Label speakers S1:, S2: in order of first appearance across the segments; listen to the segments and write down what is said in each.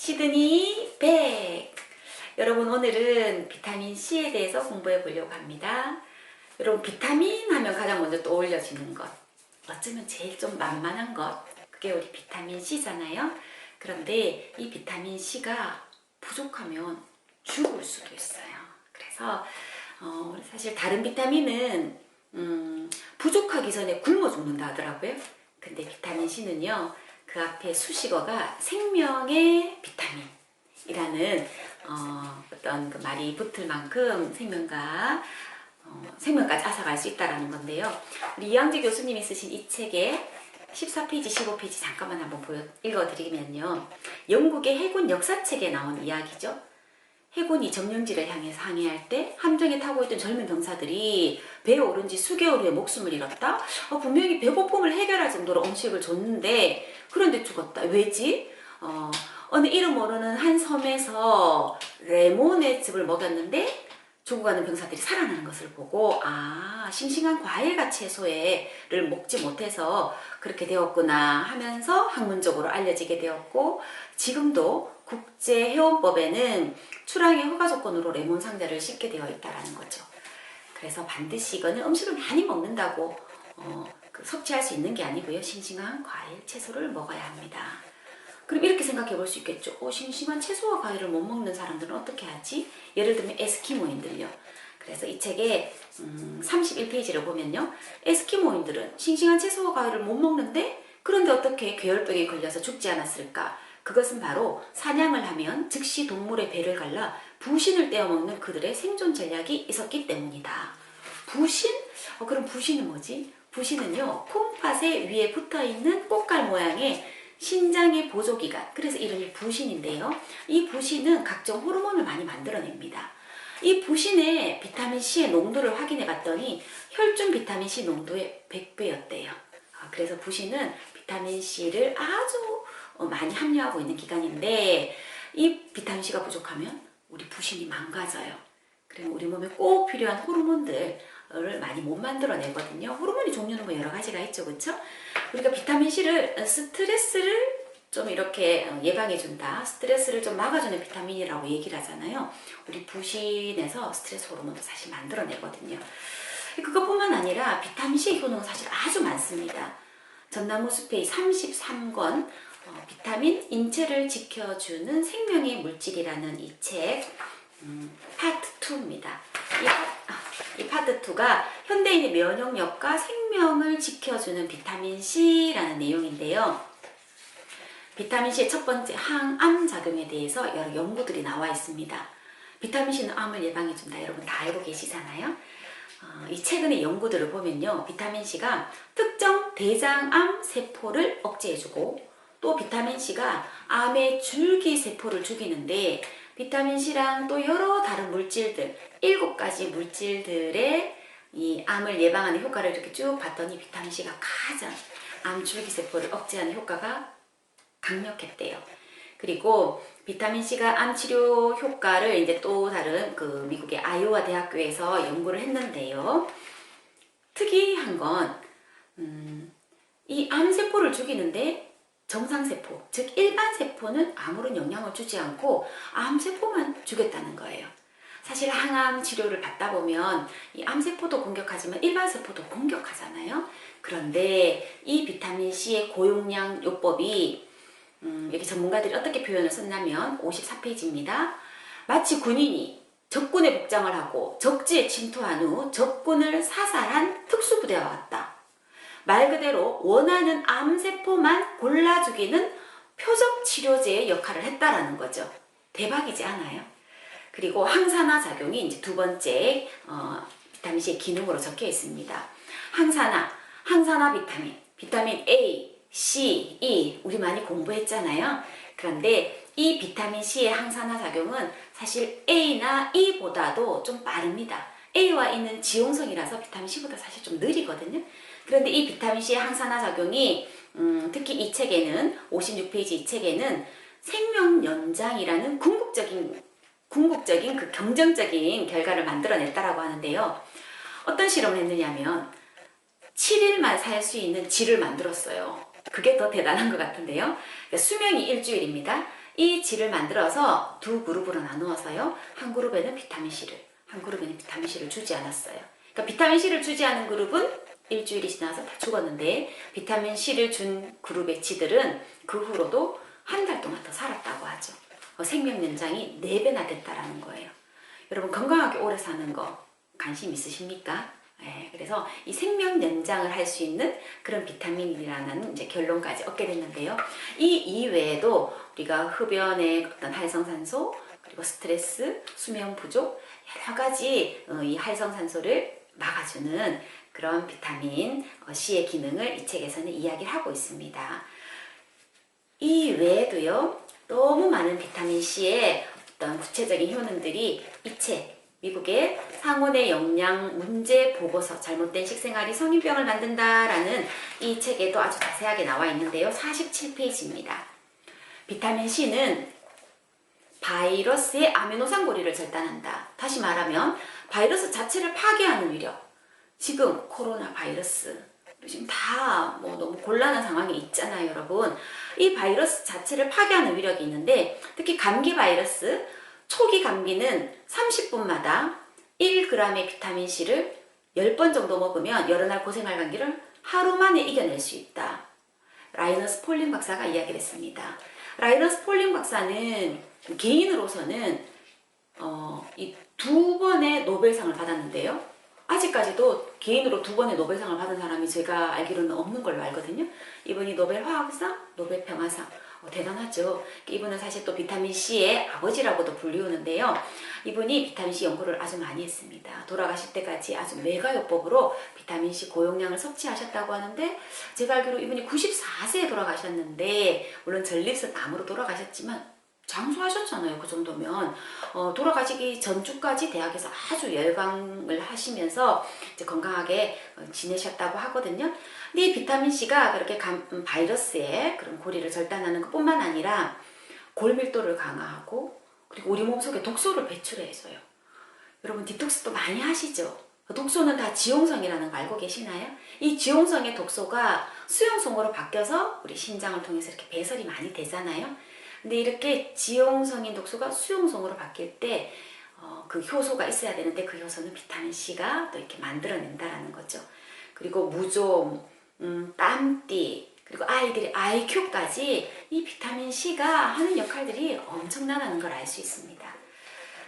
S1: 시드니 백! 여러분, 오늘은 비타민 C에 대해서 공부해 보려고 합니다. 여러분, 비타민 하면 가장 먼저 떠올려지는 것, 어쩌면 제일 좀 만만한 것, 그게 우리 비타민 C잖아요. 그런데 이 비타민 C가 부족하면 죽을 수도 있어요. 그래서 사실 다른 비타민은 부족하기 전에 굶어 죽는다 하더라고요. 근데 비타민 C는요, 그 앞에 수식어가 생명의 비타민이라는 어떤 그 말이 붙을 만큼 생명까지 앗아갈 수 있다는 건데요. 우리 이양재 교수님이 쓰신 이 책에 14페이지, 15페이지 잠깐만 한번 읽어드리면요. 영국의 해군 역사책에 나온 이야기죠. 해군이 점령지를 향해서 항해할 때 함정에 타고 있던 젊은 병사들이 배에 오른 지 수개월 후에 목숨을 잃었다? 분명히 배고픔을 해결할 정도로 음식을 줬는데 그런데 죽었다. 왜지? 어느 이름 모르는 한 섬에서 레모네즙을 먹였는데 죽어가는 병사들이 살아나는 것을 보고 싱싱한 과일과 채소를 먹지 못해서 그렇게 되었구나 하면서 학문적으로 알려지게 되었고, 지금도 국제해운법에는 출항의 허가 조건으로 레몬 상자를 싣게 되어 있다는 거죠. 그래서 반드시 이거는 음식을 많이 먹는다고 섭취할 수 있는 게 아니고요. 싱싱한 과일, 채소를 먹어야 합니다. 그럼 이렇게 생각해 볼 수 있겠죠. 싱싱한 채소와 과일을 못 먹는 사람들은 어떻게 하지? 예를 들면 에스키모인들요. 그래서 이 책의 31페이지를 보면요. 에스키모인들은 싱싱한 채소와 과일을 못 먹는데 그런데 어떻게 괴열병에 걸려서 죽지 않았을까? 그것은 바로 사냥을 하면 즉시 동물의 배를 갈라 부신을 떼어먹는 그들의 생존 전략이 있었기 때문이다. 부신? 그럼 부신은 뭐지? 부신은요, 콩팥의 위에 붙어있는 꽃갈 모양의 신장의 보조기관, 그래서 이름이 부신인데요. 이 부신은 각종 호르몬을 많이 만들어냅니다. 이 부신의 비타민 C의 농도를 확인해 봤더니 혈중 비타민 C 농도의 100배였대요. 그래서 부신은 비타민 C를 아주 많이 함유하고 있는 기관인데, 이 비타민 C가 부족하면 우리 부신이 망가져요. 그리고 우리 몸에 꼭 필요한 호르몬들을 많이 못 만들어내거든요. 호르몬의 종류는 뭐 여러 가지가 있죠, 그렇죠? 우리가 비타민 C를 스트레스를 좀 이렇게 예방해준다, 스트레스를 좀 막아주는 비타민이라고 얘기를 하잖아요. 우리 부신에서 스트레스 호르몬도 사실 만들어내거든요. 그것뿐만 아니라 비타민 C의 효능은 사실 아주 많습니다. 전나무 숲의 33권 비타민 인체를 지켜주는 생명의 물질이라는 이 책 파트 2입니다. 이 파트 2가 현대인의 면역력과 생명을 지켜주는 비타민 C라는 내용인데요. 비타민 C의 첫 번째 항암 작용에 대해서 여러 연구들이 나와 있습니다. 비타민 C는 암을 예방해준다. 여러분 다 알고 계시잖아요. 이 최근의 연구들을 보면요, 비타민 C가 특정 대장암 세포를 억제해주고, 또 비타민 C가 암의 줄기 세포를 죽이는데, 비타민 C랑 또 여러 다른 물질들, 7가지 물질들의 이 암을 예방하는 효과를 이렇게 쭉 봤더니 비타민 C가 가장 암 줄기 세포를 억제하는 효과가 강력했대요. 그리고 비타민 C가 암 치료 효과를 이제 또 다른 그 미국의 아이오와 대학교에서 연구를 했는데요. 특이한 건 이 암세포를 죽이는데 정상세포, 즉 일반 세포는 아무런 영향을 주지 않고 암세포만 죽였다는 거예요. 사실 항암 치료를 받다 보면 이 암세포도 공격하지만 일반 세포도 공격하잖아요. 그런데 이 비타민 C의 고용량 요법이 여기 전문가들이 어떻게 표현을 썼냐면 54페이지입니다. 마치 군인이 적군의 복장을 하고 적지에 침투한 후 적군을 사살한 특수부대와 같다. 말 그대로 원하는 암세포만 골라 죽이는 표적 치료제의 역할을 했다라는 거죠. 대박이지 않아요? 그리고 항산화 작용이 이제 두 번째 비타민 C의 기능으로 적혀 있습니다. 항산화 비타민 A, C, E 우리 많이 공부했잖아요. 그런데 이 비타민 C의 항산화 작용은 사실 A나 E보다도 좀 빠릅니다. A와 E는 지용성이라서 비타민 C보다 사실 좀 느리거든요. 그런데 이 비타민 C의 항산화 작용이 특히 이 책에는 56페이지 이 책에는 생명 연장이라는 궁극적인 그 경쟁적인 결과를 만들어냈다라고 하는데요. 어떤 실험을 했느냐면 7일만 살 수 있는 쥐를 만들었어요. 그게 더 대단한 것 같은데요. 수명이 일주일입니다. 이 G를 만들어서 두 그룹으로 나누어서요. 한 그룹에는 비타민 C를, 한 그룹에는 비타민 C를 주지 않았어요. 그러니까 비타민 C를 주지 않은 그룹은 일주일이 지나서 다 죽었는데 비타민 C를 준 그룹의 G들은 그 후로도 한 달 동안 더 살았다고 하죠. 생명 연장이 4배나 됐다라는 거예요. 여러분 건강하게 오래 사는 거 관심 있으십니까? 네, 그래서 이 생명 연장을 할 수 있는 그런 비타민이라는 이제 결론까지 얻게 됐는데요. 이 이외에도 우리가 흡연의 어떤 활성산소, 그리고 스트레스, 수면 부족, 여러 가지 이 활성산소를 막아주는 그런 비타민 C의 기능을 이 책에서는 이야기를 하고 있습니다. 이 외에도요, 너무 많은 비타민 C의 어떤 구체적인 효능들이 이 책, 미국의 상온의 영양 문제 보고서, 잘못된 식생활이 성인병을 만든다라는 이 책에도 아주 자세하게 나와 있는데요. 47페이지입니다. 비타민 C는 바이러스의 아미노산 고리를 절단한다. 다시 말하면 바이러스 자체를 파괴하는 위력. 지금 코로나 바이러스 지금 다 뭐 너무 곤란한 상황이 있잖아요, 여러분. 이 바이러스 자체를 파괴하는 위력이 있는데 특히 감기 바이러스, 초기 감기는 30분마다 1g의 비타민 C를 10번 정도 먹으면 여러 날 고생할 감기를 하루 만에 이겨낼 수 있다. 라이너스 폴린 박사가 이야기를 했습니다. 라이너스 폴린 박사는 개인으로서는 이 2번의 노벨상을 받았는데요. 아직까지도 개인으로 2번의 노벨상을 받은 사람이 제가 알기로는 없는 걸로 알거든요. 이분이 노벨 화학상, 노벨 평화상, 대단하죠. 이분은 사실 또 비타민 C의 아버지라고도 불리우는데요. 이분이 비타민 C 연구를 아주 많이 했습니다. 돌아가실 때까지 아주 메가요법으로 비타민 C 고용량을 섭취하셨다고 하는데 제가 알기로 이분이 94세에 돌아가셨는데 물론 전립선 암으로 돌아가셨지만 장수하셨잖아요. 그 정도면 돌아가시기 전주까지 대학에서 아주 열광을 하시면서 이제 건강하게 지내셨다고 하거든요. 근데 이 비타민 C가 그렇게 바이러스의 그런 고리를 절단하는 것뿐만 아니라 골밀도를 강화하고 그리고 우리 몸속에 독소를 배출해서요. 여러분 디톡스도 많이 하시죠? 독소는 다 지용성이라는 거 알고 계시나요? 이 지용성의 독소가 수용성으로 바뀌어서 우리 신장을 통해서 이렇게 배설이 많이 되잖아요. 근데 이렇게 지용성인 독소가 수용성으로 바뀔 때 그 효소가 있어야 되는데 그 효소는 비타민 C가 또 이렇게 만들어낸다라는 거죠. 그리고 무좀, 땀띠, 그리고 아이들의 IQ까지 이 비타민 C가 하는 역할들이 엄청나다는 걸 알 수 있습니다.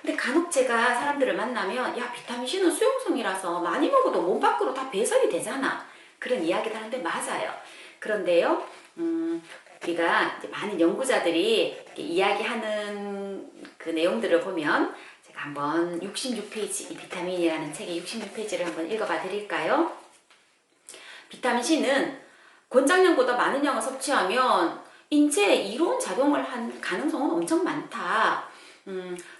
S1: 근데 간혹 제가 사람들을 만나면 야 비타민 C는 수용성이라서 많이 먹어도 몸 밖으로 다 배설이 되잖아. 그런 이야기를 하는데 맞아요. 그런데요. 우리가 이제 많은 연구자들이 이야기하는 그 내용들을 보면 제가 한번 66페이지 이 비타민이라는 책의 66페이지를 한번 읽어봐 드릴까요? 비타민 C는 권장량보다 많은 양을 섭취하면 인체에 이로운 작용을 한 가능성은 엄청 많다.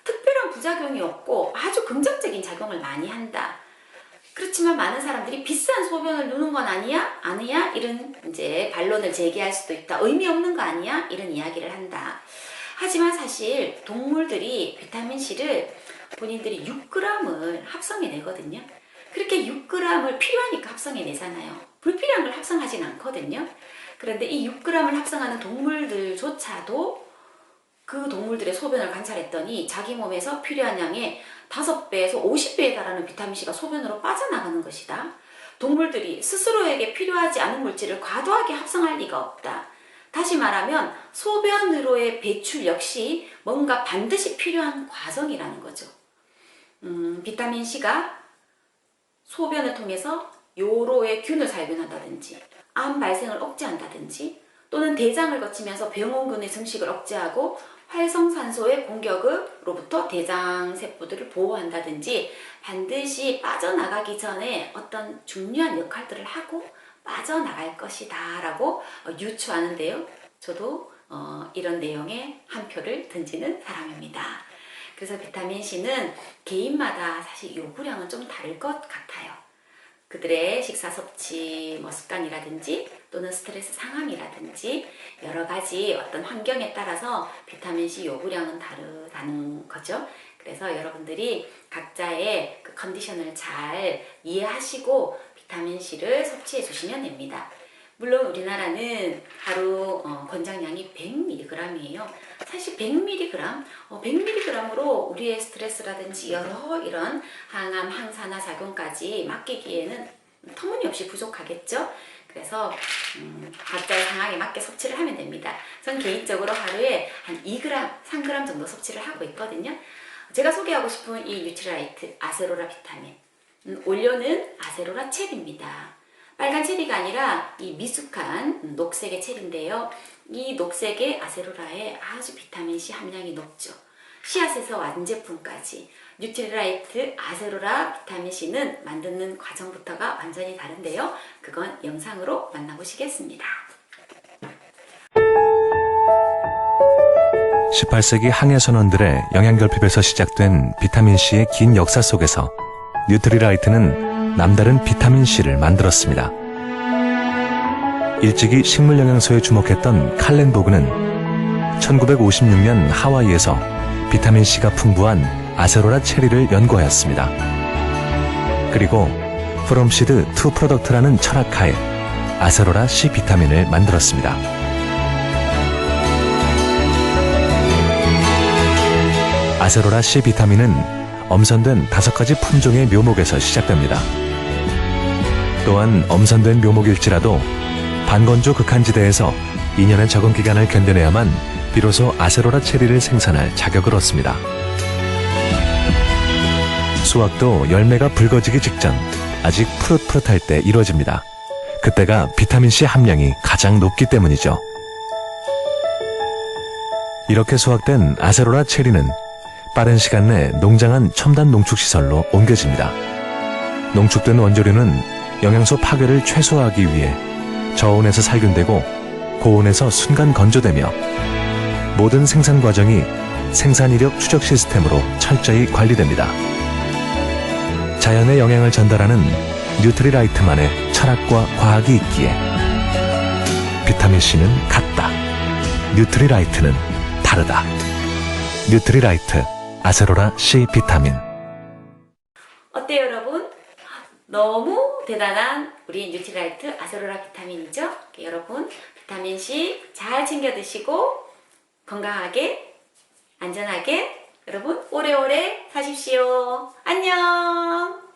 S1: 특별한 부작용이 없고 아주 긍정적인 작용을 많이 한다. 그렇지만 많은 사람들이 비싼 소변을 누는 건 아니야? 이런 이제 반론을 제기할 수도 있다. 의미 없는 거 아니야? 이런 이야기를 한다. 하지만 사실 동물들이 비타민 C를 본인들이 6g을 합성해 내거든요. 그렇게 6g을 필요하니까 합성해 내잖아요. 불필요한 걸 합성하진 않거든요. 그런데 이 6g을 합성하는 동물들조차도 그 동물들의 소변을 관찰했더니 자기 몸에서 필요한 양의 5배에서 50배에 달하는 비타민C가 소변으로 빠져나가는 것이다. 동물들이 스스로에게 필요하지 않은 물질을 과도하게 합성할 리가 없다. 다시 말하면 소변으로의 배출 역시 뭔가 반드시 필요한 과정이라는 거죠. 비타민C가 소변을 통해서 요로의 균을 살균한다든지 암 발생을 억제한다든지 또는 대장을 거치면서 병원균의 증식을 억제하고 활성산소의 공격으로부터 대장세포들을 보호한다든지 반드시 빠져나가기 전에 어떤 중요한 역할들을 하고 빠져나갈 것이다 라고 유추하는데요. 저도 이런 내용에 한 표를 던지는 사람입니다. 그래서 비타민C는 개인마다 사실 요구량은 좀 다를 것 같아요. 그들의 식사 섭취 습관이라든지 또는 스트레스 상황이라든지 여러 가지 어떤 환경에 따라서 비타민C 요구량은 다르다는 거죠. 그래서 여러분들이 각자의 그 컨디션을 잘 이해하시고 비타민C를 섭취해 주시면 됩니다. 물론 우리나라는 하루 권장량이 100mg이에요. 사실 100mg으로 우리의 스트레스라든지 여러 이런 항암, 항산화 작용까지 맡기기에는 터무니없이 부족하겠죠. 그래서 각자의 상황에 맞게 섭취를 하면 됩니다. 전 개인적으로 하루에 한 2g, 3g 정도 섭취를 하고 있거든요. 제가 소개하고 싶은 이 뉴트리라이트 아세로라 비타민, 원료는 아세로라 체리입니다. 빨간 체리가 아니라 이 미숙한 녹색의 체리인데요. 이 녹색의 아세로라에 아주 비타민C 함량이 높죠. 씨앗에서 완제품까지 뉴트리라이트 아세로라 비타민C는 만드는 과정부터가 완전히 다른데요. 그건 영상으로 만나보시겠습니다.
S2: 18세기 항해 선원들의 영양결핍에서 시작된 비타민C의 긴 역사 속에서 뉴트리라이트는 남다른 비타민C를 만들었습니다. 일찍이 식물영양소에 주목했던 칼렌보그는 1956년 하와이에서 비타민C가 풍부한 아세로라 체리를 연구하였습니다. 그리고 프롬시드 투 프로덕트라는 철학하에 아세로라 C 비타민을 만들었습니다. 아세로라 C 비타민은 엄선된 5가지 품종의 묘목에서 시작됩니다. 또한 엄선된 묘목일지라도 반건조 극한지대에서 2년의 적응 기간을 견뎌내야만 비로소 아세로라 체리를 생산할 자격을 얻습니다. 수확도 열매가 붉어지기 직전 아직 푸릇푸릇할 때 이루어집니다. 그때가 비타민C 함량이 가장 높기 때문이죠. 이렇게 수확된 아세로라 체리는 빠른 시간 내 농장한 첨단 농축시설로 옮겨집니다. 농축된 원조류는 영양소 파괴를 최소화하기 위해 저온에서 살균되고 고온에서 순간 건조되며 모든 생산 과정이 생산이력 추적 시스템으로 철저히 관리됩니다. 자연의 영양을 전달하는 뉴트리라이트만의 철학과 과학이 있기에 비타민C는 같다. 뉴트리라이트는 다르다. 뉴트리라이트 아세로라 C 비타민.
S1: 어때요, 여러분? 너무 대단한 우리 뉴트리라이트 아세로라 비타민이죠? 여러분, 비타민C 잘 챙겨 드시고 건강하게, 안전하게 여러분 오래오래 사십시오. 안녕!